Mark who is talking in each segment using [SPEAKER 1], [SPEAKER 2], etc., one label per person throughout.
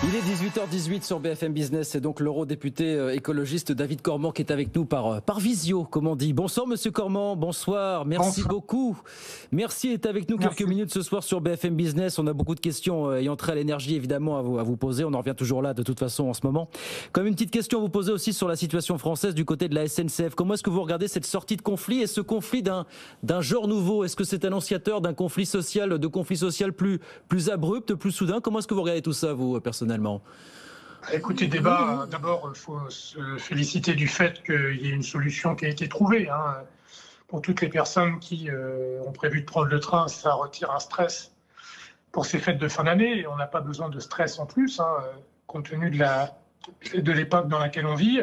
[SPEAKER 1] Il est 18h18 sur BFM Business et donc l'eurodéputé écologiste David Cormand qui est avec nous par visio, comme on dit. Bonsoir Monsieur Cormand, bonsoir, merci beaucoup. Merci d'être avec nous quelques minutes ce soir sur BFM Business. On a beaucoup de questions ayant trait à l'énergie évidemment à vous poser. On en revient toujours là de toute façon en ce moment. Comme une petite question à vous poser aussi sur la situation française du côté de la SNCF. Comment est-ce que vous regardez cette sortie de conflit et ce conflit d'un genre nouveau? Est-ce que c'est annonciateur d'un conflit social, plus abrupt, plus soudain? Comment est-ce que vous regardez tout ça vous personnellement?
[SPEAKER 2] Écoutez, d'abord, il faut se féliciter du fait qu'il y ait une solution qui a été trouvée. Pour toutes les personnes qui ont prévu de prendre le train, ça retire un stress pour ces fêtes de fin d'année. Et on n'a pas besoin de stress en plus, compte tenu de l'époque dans laquelle on vit.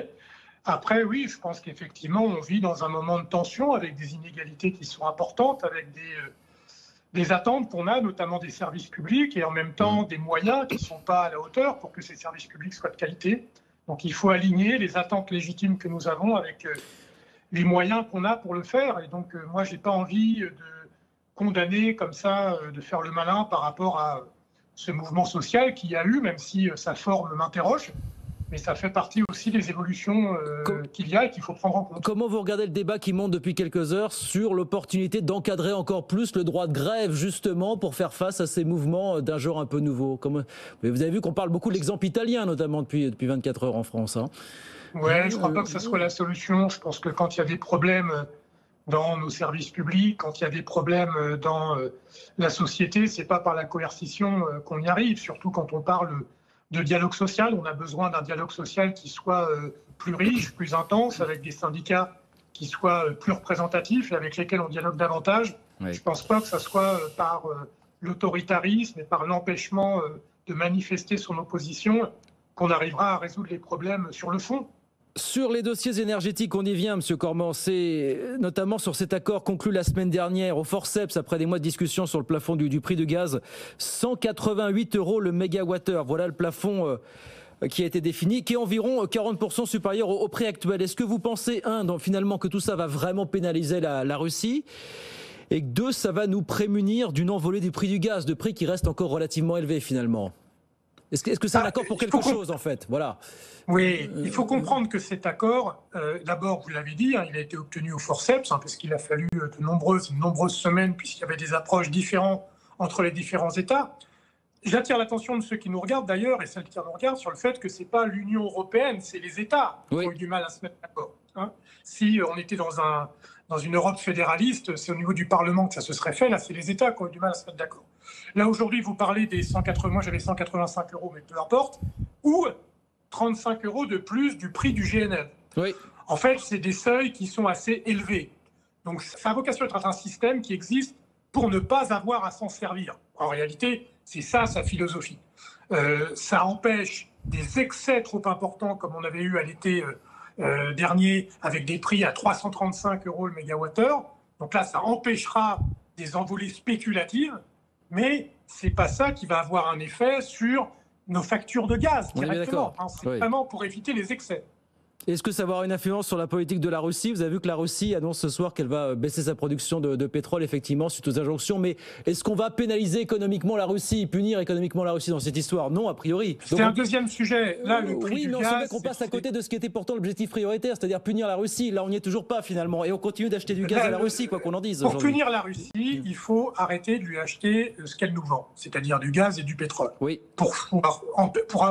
[SPEAKER 2] Après, oui, je pense qu'effectivement, on vit dans un moment de tension avec des inégalités qui sont importantes, avec des attentes qu'on a, notamment des services publics, et en même temps des moyens qui ne sont pas à la hauteur pour que ces services publics soient de qualité. Donc il faut aligner les attentes légitimes que nous avons avec les moyens qu'on a pour le faire. Et donc moi, je n'ai pas envie de condamner comme ça, de faire le malin par rapport à ce mouvement social qu'il y a eu, même si sa forme m'interroge. Mais ça fait partie aussi des évolutions qu'il y a et qu'il faut prendre en compte.
[SPEAKER 1] Comment vous regardez le débat qui monte depuis quelques heures sur l'opportunité d'encadrer encore plus le droit de grève, justement, pour faire face à ces mouvements d'un genre un peu nouveau? Vous avez vu qu'on parle beaucoup de l'exemple italien, notamment depuis 24 heures en France.
[SPEAKER 2] Oui, je ne crois pas que ce soit la solution. Je pense que quand il y a des problèmes dans nos services publics, quand il y a des problèmes dans la société, ce n'est pas par la coercition qu'on y arrive, surtout quand on parle de dialogue social. On a besoin d'un dialogue social qui soit plus riche, plus intense, avec des syndicats qui soient plus représentatifs et avec lesquels on dialogue davantage. Oui. Je ne pense pas que ce soit par l'autoritarisme et par l'empêchement de manifester son opposition qu'on arrivera à résoudre les problèmes sur le fond.
[SPEAKER 1] Sur les dossiers énergétiques, on y vient, Monsieur Cormand. C'est notamment sur cet accord conclu la semaine dernière au forceps, après des mois de discussion sur le plafond du prix du gaz. 188 € le mégawattheure. Voilà le plafond qui a été défini, qui est environ 40% supérieur au prix actuel. Est-ce que vous pensez, finalement, que tout ça va vraiment pénaliser la Russie ? Et que deux, ça va nous prémunir d'une envolée du prix du gaz, de prix qui reste encore relativement élevé finalement? Est-ce que c'est un accord pour quelque chose, en fait? Voilà.
[SPEAKER 2] Oui, il faut comprendre que cet accord, d'abord, vous l'avez dit, il a été obtenu au forceps, parce qu'il a fallu de nombreuses semaines, puisqu'il y avait des approches différentes entre les différents États. J'attire l'attention de ceux qui nous regardent, d'ailleurs, et celles qui nous regardent, sur le fait que ce n'est pas l'Union européenne, c'est les États qui ont eu du mal à se mettre d'accord. Si on était dans une Europe fédéraliste, c'est au niveau du Parlement que ça se serait fait. Là, c'est les États qui ont eu du mal à se mettre d'accord. Là, aujourd'hui, vous parlez des 180, moi j'avais 185 €, mais peu importe, ou 35 € de plus du prix du GNL.
[SPEAKER 1] Oui.
[SPEAKER 2] En fait, c'est des seuils qui sont assez élevés. Donc, ça a vocation à être un système qui existe pour ne pas avoir à s'en servir. En réalité, c'est ça sa philosophie. Ça empêche des excès trop importants, comme on avait eu à l'été dernier, avec des prix à 335 € le mégawattheure. Donc là, ça empêchera des envolées spéculatives, mais ce n'est pas ça qui va avoir un effet sur nos factures de gaz directement. C'est vraiment pour éviter les excès.
[SPEAKER 1] Est-ce que ça va avoir une influence sur la politique de la Russie? Vous avez vu que la Russie annonce ce soir qu'elle va baisser sa production de pétrole, effectivement, suite aux injonctions. Mais est-ce qu'on va pénaliser économiquement la Russie, punir économiquement la Russie dans cette histoire? Non, a priori.
[SPEAKER 2] C'est un deuxième sujet. Là, le prix du gaz,
[SPEAKER 1] c'est vrai qu'on passe à côté de ce qui était pourtant l'objectif prioritaire, c'est-à-dire punir la Russie. Là, on n'y est toujours pas, finalement. Et on continue d'acheter du gaz à la Russie, quoi qu'on en dise.
[SPEAKER 2] Pour punir la Russie, il faut arrêter de lui acheter ce qu'elle nous vend, c'est-à-dire du gaz et du pétrole.
[SPEAKER 1] Oui.
[SPEAKER 2] Pour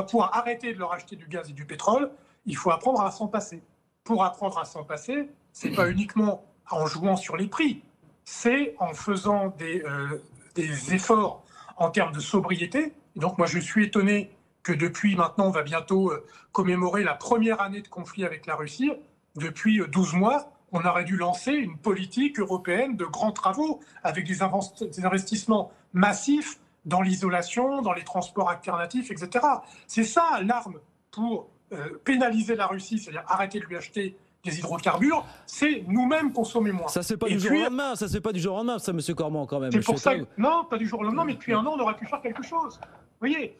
[SPEAKER 2] pouvoir arrêter de leur acheter du gaz et du pétrole, il faut apprendre à s'en passer. Pour apprendre à s'en passer, ce n'est pas uniquement en jouant sur les prix, c'est en faisant des efforts en termes de sobriété. Et donc moi, je suis étonné que depuis maintenant, on va bientôt commémorer la première année de conflit avec la Russie. Depuis 12 mois, on aurait dû lancer une politique européenne de grands travaux avec des investissements massifs dans l'isolation, dans les transports alternatifs, etc. C'est ça l'arme pour pénaliser la Russie, c'est-à-dire arrêter de lui acheter des hydrocarbures, c'est nous-mêmes consommer moins.
[SPEAKER 1] Ça se fait pas du jour au lendemain, ça se fait pas du jour au lendemain, ça, Monsieur Cormand, quand même.
[SPEAKER 2] C'est pour ça que, non, pas du jour au lendemain, mais depuis un an, on aurait pu faire quelque chose. Vous voyez,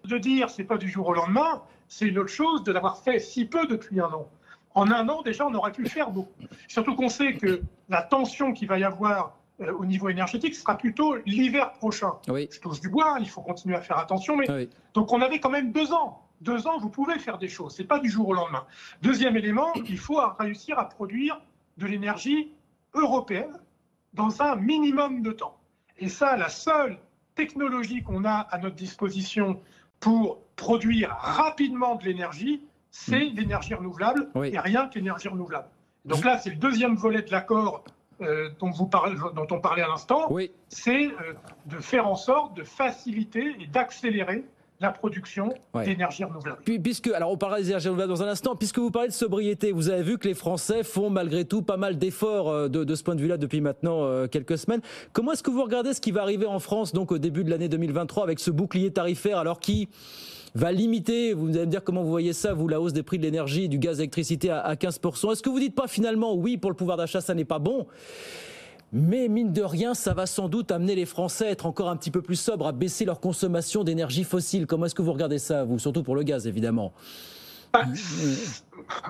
[SPEAKER 2] de dire c'est pas du jour au lendemain, c'est une autre chose de l'avoir fait si peu depuis un an. En un an, déjà, on aurait pu faire beaucoup. Surtout qu'on sait que la tension qu'il va y avoir au niveau énergétique, ce sera plutôt l'hiver prochain.
[SPEAKER 1] Oui.
[SPEAKER 2] Je touche du bois, il faut continuer à faire attention. Mais...
[SPEAKER 1] Oui.
[SPEAKER 2] Donc on avait quand même 2 ans. 2 ans, vous pouvez faire des choses. Ce n'est pas du jour au lendemain. Deuxième élément, il faut réussir à produire de l'énergie européenne dans un minimum de temps. Et ça, la seule technologie qu'on a à notre disposition pour produire rapidement de l'énergie, c'est l'énergie renouvelable, et rien que l'énergie renouvelable. Donc là, c'est le deuxième volet de l'accord dont on parlait à l'instant, c'est de faire en sorte de faciliter et d'accélérer la production d'énergie renouvelable.
[SPEAKER 1] Alors on parlera des énergies renouvelables dans un instant, puisque vous parlez de sobriété, vous avez vu que les Français font malgré tout pas mal d'efforts de ce point de vue-là depuis maintenant quelques semaines. Comment est-ce que vous regardez ce qui va arriver en France donc au début de l'année 2023 avec ce bouclier tarifaire, alors qui va limiter, vous allez me dire comment vous voyez ça, vous, la hausse des prix de l'énergie et du gaz, d'électricité à 15%. Est-ce que vous dites pas finalement, oui, pour le pouvoir d'achat, ça n'est pas bon, mais mine de rien, ça va sans doute amener les Français à être encore un petit peu plus sobres, à baisser leur consommation d'énergie fossile. Comment est-ce que vous regardez ça, vous, surtout pour le gaz, évidemment?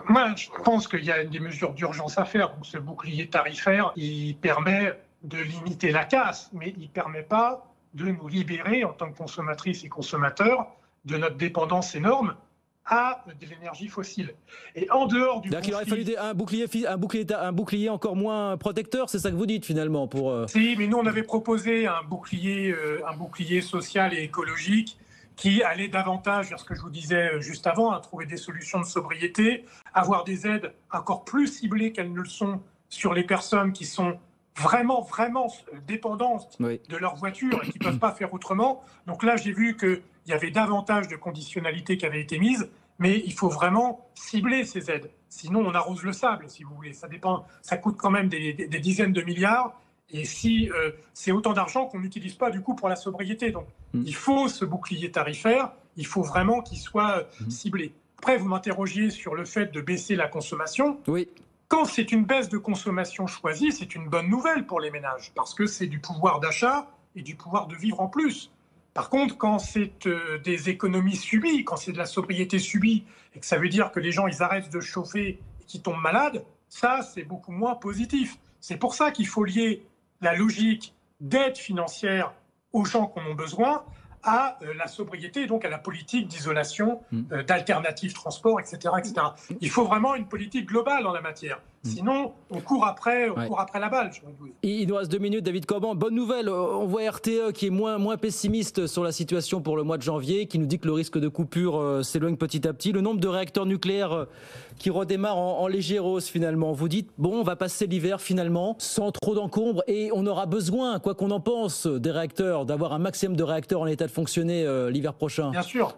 [SPEAKER 2] Moi, je pense qu'il y a des mesures d'urgence à faire. Donc, ce bouclier tarifaire, il permet de limiter la casse, mais il ne permet pas de nous libérer, en tant que consommatrices et consommateurs, de notre dépendance énorme à de l'énergie fossile. Et en dehors du
[SPEAKER 1] il aurait fallu un bouclier encore moins protecteur, c'est ça que vous dites finalement pour...
[SPEAKER 2] Si, mais nous on avait proposé un bouclier social et écologique qui allait davantage vers ce que je vous disais juste avant, à trouver des solutions de sobriété, avoir des aides encore plus ciblées qu'elles ne le sont sur les personnes qui sont vraiment dépendantes de leur voiture et qui ne peuvent pas faire autrement. Donc là, j'ai vu qu'il y avait davantage de conditionnalités qui avaient été mises, mais il faut vraiment cibler ces aides. Sinon, on arrose le sable, si vous voulez. Ça dépend, ça coûte quand même des dizaines de milliards. Et si c'est autant d'argent qu'on n'utilise pas du coup pour la sobriété. Donc, il faut ce bouclier tarifaire, il faut vraiment qu'il soit ciblé. Après, vous m'interrogiez sur le fait de baisser la consommation.
[SPEAKER 1] Oui.
[SPEAKER 2] Quand c'est une baisse de consommation choisie, c'est une bonne nouvelle pour les ménages, parce que c'est du pouvoir d'achat et du pouvoir de vivre en plus. Par contre, quand c'est des économies subies, quand c'est de la sobriété subie, et que ça veut dire que les gens ils arrêtent de chauffer et qu'ils tombent malades, ça, c'est beaucoup moins positif. C'est pour ça qu'il faut lier la logique d'aide financière aux gens qui en ont besoin à la sobriété et donc à la politique d'isolation, d'alternatives transport, etc., etc. Il faut vraiment une politique globale en la matière. Sinon, on court après la balle.
[SPEAKER 1] Il nous reste 2 minutes, David Corban. Bonne nouvelle, on voit RTE qui est moins pessimiste sur la situation pour le mois de janvier, qui nous dit que le risque de coupure s'éloigne petit à petit. Le nombre de réacteurs nucléaires qui redémarrent en légère hausse finalement. Vous dites, bon, on va passer l'hiver finalement sans trop d'encombre et on aura besoin, quoi qu'on en pense, des réacteurs, d'avoir un maximum de réacteurs en état de fonctionner l'hiver prochain.
[SPEAKER 2] Bien sûr.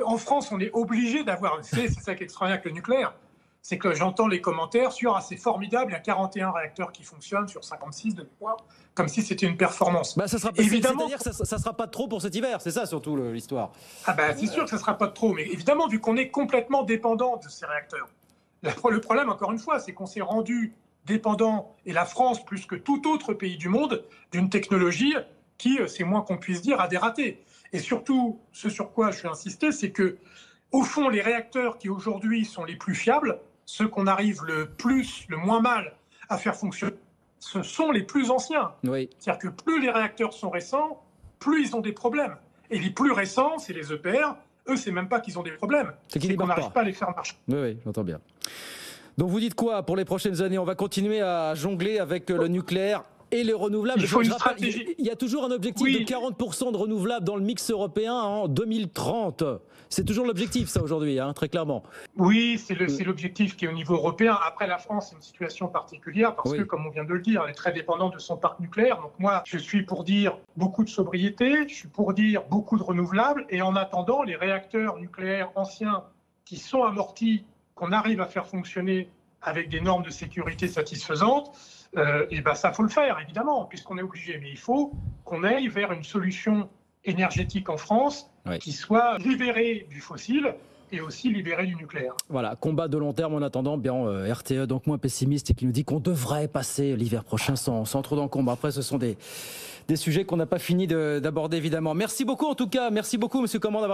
[SPEAKER 2] En France, on est obligé d'avoir, c'est ça qui est extraordinaire avec le nucléaire, c'est que j'entends les commentaires sur c'est formidable, il y a 41 réacteurs qui fonctionnent sur 56 de mémoire, comme si c'était une performance.
[SPEAKER 1] Ça sera évidemment, c'est-à-dire que ça ne sera pas de trop pour cet hiver, c'est ça surtout l'histoire.
[SPEAKER 2] C'est sûr que ça ne sera pas de trop, mais évidemment, vu qu'on est complètement dépendant de ces réacteurs. Le problème, encore une fois, c'est qu'on s'est rendu dépendant, et la France plus que tout autre pays du monde, d'une technologie qui, c'est moins qu'on puisse dire, a des ratés. Et surtout, ce sur quoi je vais insister, c'est que, au fond, les réacteurs qui aujourd'hui sont les plus fiables, ceux qu'on arrive le moins mal à faire fonctionner, ce sont les plus anciens.
[SPEAKER 1] Oui.
[SPEAKER 2] C'est-à-dire que plus les réacteurs sont récents, plus ils ont des problèmes. Et les plus récents, c'est les EPR. Eux, c'est même pas qu'ils ont des problèmes. C'est qu'on n'arrive pas à les faire marcher.
[SPEAKER 1] Oui, j'entends bien. Donc vous dites quoi pour les prochaines années? On va continuer à jongler avec le nucléaire et les renouvelables.
[SPEAKER 2] Il faut une stratégie.
[SPEAKER 1] Il y a toujours un objectif de 40% de renouvelables dans le mix européen en 2030. C'est toujours l'objectif, ça, aujourd'hui, très clairement.
[SPEAKER 2] Oui, c'est l'objectif qui est au niveau européen. Après, la France, c'est une situation particulière parce que, comme on vient de le dire, elle est très dépendante de son parc nucléaire. Donc moi, je suis pour dire beaucoup de sobriété, je suis pour dire beaucoup de renouvelables. Et en attendant, les réacteurs nucléaires anciens qui sont amortis, qu'on arrive à faire fonctionner avec des normes de sécurité satisfaisantes, ça faut le faire, évidemment, puisqu'on est obligé. Mais il faut qu'on aille vers une solution énergétique en France qui soit libérée du fossile et aussi libérée du nucléaire.
[SPEAKER 1] Voilà, combat de long terme en attendant. Bien, RTE, donc moins pessimiste, et qui nous dit qu'on devrait passer l'hiver prochain sans trop d'encombre. Après, ce sont des sujets qu'on n'a pas fini d'aborder, évidemment. Merci beaucoup, en tout cas. Merci beaucoup, Monsieur Corban, d'avoir